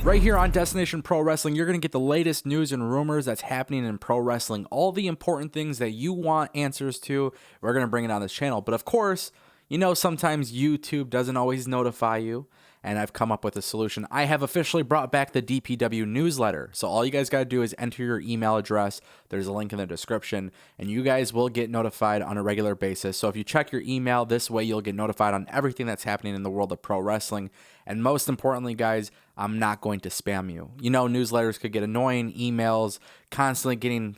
Right here on Destination Pro Wrestling, you're going to get the latest news and rumors that's happening in pro wrestling. All the important things that you want answers to, we're going to bring it on this channel. But of course, you know, sometimes YouTube doesn't always notify you, and I've come up with a solution. I have officially brought back the DPW newsletter. So all you guys got to do is enter your email address. There's a link in the description, and you guys will get notified on a regular basis. So if you check your email this way, you'll get notified on everything that's happening in the world of pro wrestling. And most importantly, guys, I'm not going to spam you. You know, newsletters could get annoying, emails, constantly getting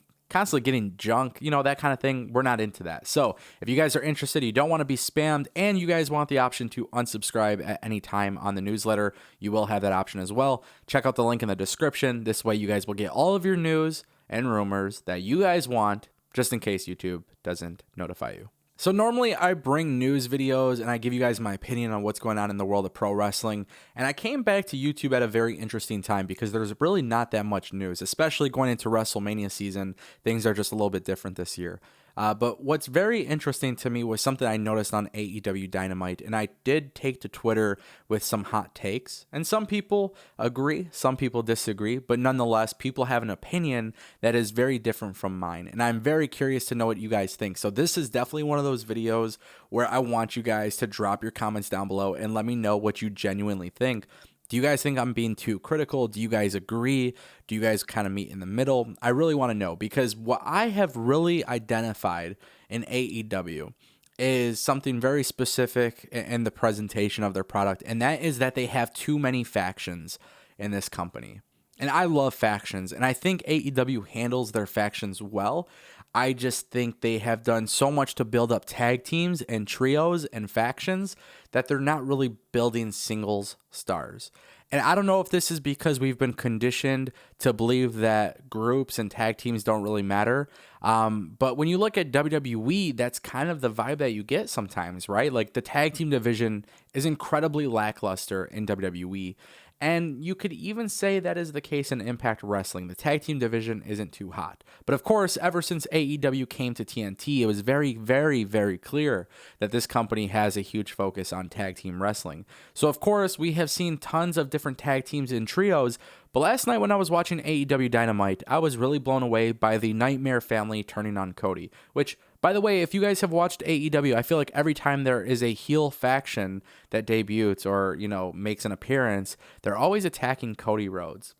junk, you know, that kind of thing. We're not into that. So if you guys are interested, you don't want to be spammed, and you guys want the option to unsubscribe at any time on the newsletter, you will have that option as well. Check out the link in the description. This way you guys will get all of your news and rumors that you guys want, just in case YouTube doesn't notify you. So normally I bring news videos and I give you guys my opinion on what's going on in the world of pro wrestling. And I came back to YouTube at a very interesting time because there's really not that much news, especially going into WrestleMania season. Things are just a little bit different this year. But what's very interesting to me was something I noticed on AEW Dynamite, and I did take to Twitter with some hot takes, and some people agree, some people disagree, but nonetheless, people have an opinion that is very different from mine, and I'm very curious to know what you guys think. So this is definitely one of those videos where I want you guys to drop your comments down below and let me know what you genuinely think. Do you guys think I'm being too critical? Do you guys agree? Do you guys kind of meet in the middle? I really want to know, because what I have really identified in AEW is something very specific in the presentation of their product, and that is that they have too many factions in this company. And I love factions, and I think AEW handles their factions well. I just think they have done so much to build up tag teams and trios and factions that they're not really building singles stars. And I don't know if this is because we've been conditioned to believe that groups and tag teams don't really matter. But when you look at WWE, that's kind of the vibe that you get sometimes, right? Like the tag team division is incredibly lackluster in WWE. And you could even say that is the case in Impact Wrestling. The tag team division isn't too hot. But of course, ever since AEW came to TNT, it was very, very, very clear that this company has a huge focus on tag team wrestling. So of course, we have seen tons of different tag teams and trios. But last night when I was watching AEW Dynamite, I was really blown away by the Nightmare family turning on Cody. Which, by the way, if you guys have watched AEW, I feel like every time there is a heel faction that debuts or, you know, makes an appearance, they're always attacking Cody Rhodes.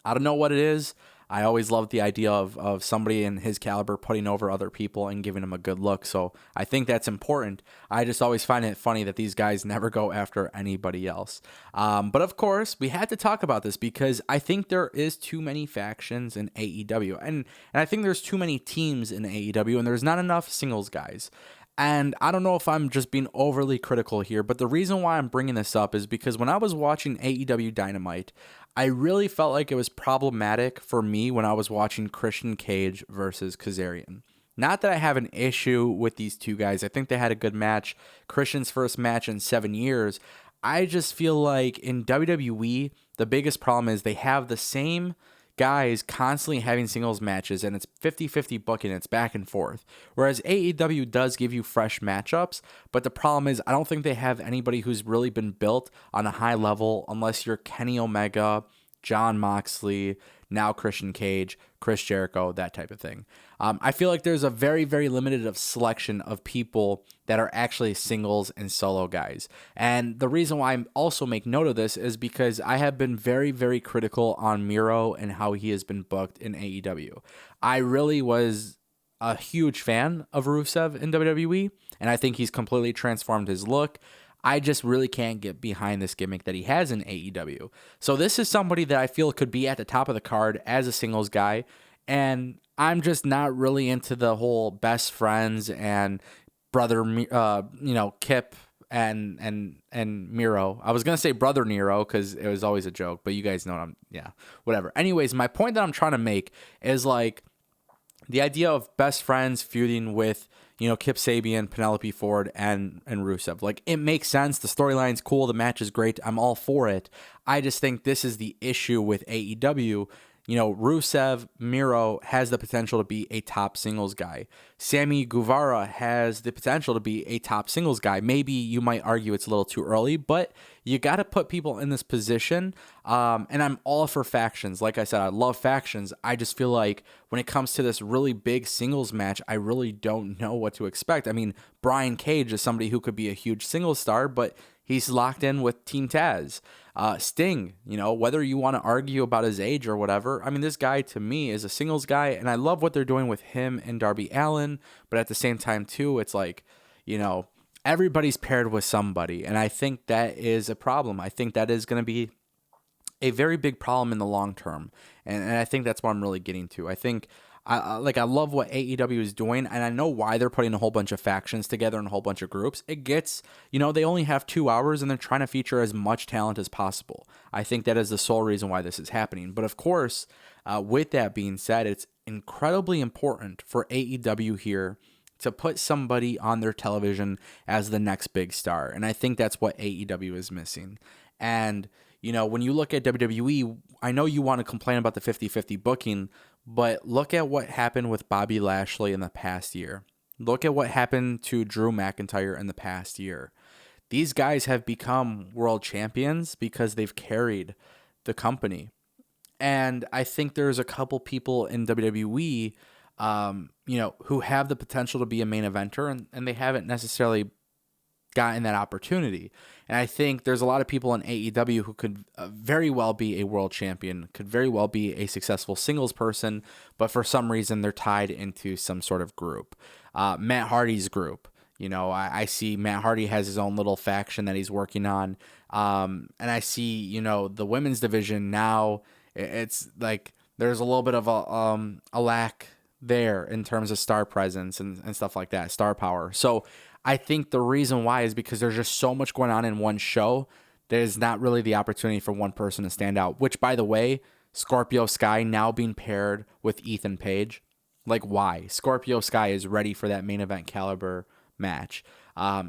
I don't know what it is. I always loved the idea of somebody in his caliber putting over other people and giving him a good look. So I think that's important. I just always find it funny that these guys never go after anybody else. But of course, we had to talk about this because I think there is too many factions in AEW. And I think there's too many teams in AEW, and there's not enough singles guys. And I don't know if I'm just being overly critical here, but the reason why I'm bringing this up is because when I was watching AEW Dynamite, I really felt like it was problematic for me when I was watching Christian Cage versus Kazarian. Not that I have an issue with these two guys. I think they had a good match. Christian's first match in 7 years. I just feel like in WWE, the biggest problem is they have the same guys constantly having singles matches, and it's 50-50 booking, it's back and forth. Whereas AEW does give you fresh matchups, but the problem is I don't think they have anybody who's really been built on a high level unless you're Kenny Omega, Jon Moxley, now Christian Cage, Chris Jericho, that type of thing. I feel like there's a very, very limited selection of people that are actually singles and solo guys. And the reason why I also make note of this is because I have been very, very critical on Miro and how he has been booked in AEW. I really was a huge fan of Rusev in WWE, and I think he's completely transformed his look. I just really can't get behind this gimmick that he has in AEW. So this is somebody that I feel could be at the top of the card as a singles guy, and I'm just not really into the whole best friends and brother, Kip and Miro. I was gonna say brother Nero because it was always a joke, but you guys know whatever. Anyways, my point that I'm trying to make is like the idea of best friends feuding with, Kip Sabian, Penelope Ford, and Rusev. Like, it makes sense. The storyline's cool. The match is great. I'm all for it. I just think this is the issue with AEW. Rusev, Miro has the potential to be a top singles guy. Sammy Guevara has the potential to be a top singles guy. Maybe you might argue it's a little too early, but you got to put people in this position. And I'm all for factions. Like I said, I love factions. I just feel like when it comes to this really big singles match, I really don't know what to expect. I mean, Brian Cage is somebody who could be a huge singles star, but he's locked in with Team Taz. Sting, whether you want to argue about his age or whatever, I mean, this guy to me is a singles guy, and I love what they're doing with him and Darby Allin, but at the same time, too, it's like, everybody's paired with somebody, and I think that is a problem. I think that is going to be a very big problem in the long term, and I think that's what I'm really getting to. I think I love what AEW is doing, and I know why they're putting a whole bunch of factions together and a whole bunch of groups. It gets, they only have 2 hours, and they're trying to feature as much talent as possible. I think that is the sole reason why this is happening. But of course, with that being said, it's incredibly important for AEW here to put somebody on their television as the next big star, and I think that's what AEW is missing. And when you look at WWE, I know you want to complain about the 50-50 booking, but look at what happened with Bobby Lashley in the past year. Look at what happened to Drew McIntyre in the past year. These guys have become world champions because they've carried the company. And I think there's a couple people in WWE, who have the potential to be a main eventer, and they haven't necessarily gotten that opportunity. And I think there's a lot of people in AEW who could very well be a world champion, could very well be a successful singles person, but for some reason they're tied into some sort of group. Matt Hardy's group, I see Matt Hardy has his own little faction that he's working on. And I see, the women's division now, it's like there's a little bit of a lack there in terms of star presence and stuff like that, star power. So I think the reason why is because there's just so much going on in one show. There's not really the opportunity for one person to stand out, which, by the way, Scorpio Sky now being paired with Ethan Page. Like, why? Scorpio Sky is ready for that main event caliber match.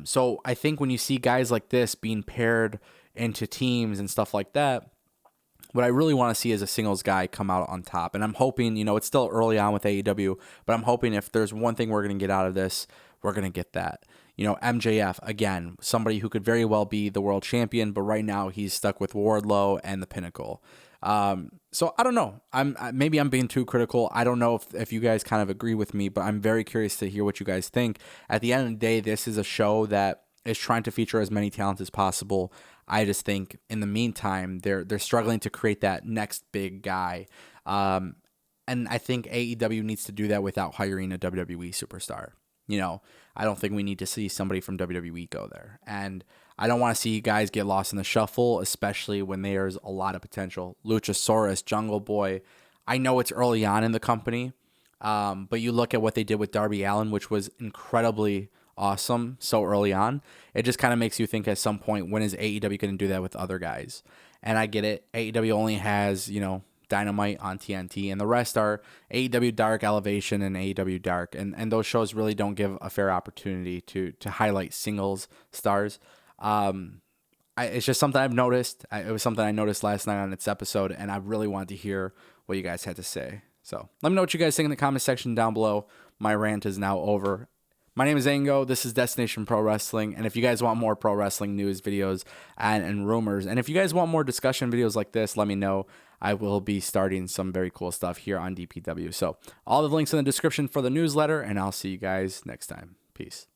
So I think when you see guys like this being paired into teams and stuff like that, what I really want to see is a singles guy come out on top. And I'm hoping, it's still early on with AEW, but I'm hoping if there's one thing we're going to get out of this, we're going to get that. MJF, again, somebody who could very well be the world champion, but right now he's stuck with Wardlow and the Pinnacle. So I don't know. Maybe I'm being too critical. I don't know if you guys kind of agree with me, but I'm very curious to hear what you guys think. At the end of the day, this is a show that is trying to feature as many talents as possible. I just think in the meantime, they're struggling to create that next big guy. And I think AEW needs to do that without hiring a WWE superstar. I don't think we need to see somebody from WWE go there. And I don't want to see guys get lost in the shuffle, especially when there's a lot of potential. Luchasaurus, Jungle Boy, I know it's early on in the company, but you look at what they did with Darby Allin, which was incredibly awesome so early on. It just kind of makes you think at some point, when is AEW going to do that with other guys? And I get it. AEW only has, Dynamite on TNT, and the rest are AEW Dark Elevation and AEW Dark, and those shows really don't give a fair opportunity to highlight singles stars. It's just something I've noticed. It was something I noticed last night on its episode, and I really wanted to hear what you guys had to say. So let me know what you guys think in the comment section down below. My rant is now over. My name is Ango. This is Destination Pro Wrestling. And if you guys want more pro wrestling news videos and rumors, and if you guys want more discussion videos like this, let me know. I will be starting some very cool stuff here on DPW. So all the links in the description for the newsletter, and I'll see you guys next time. Peace.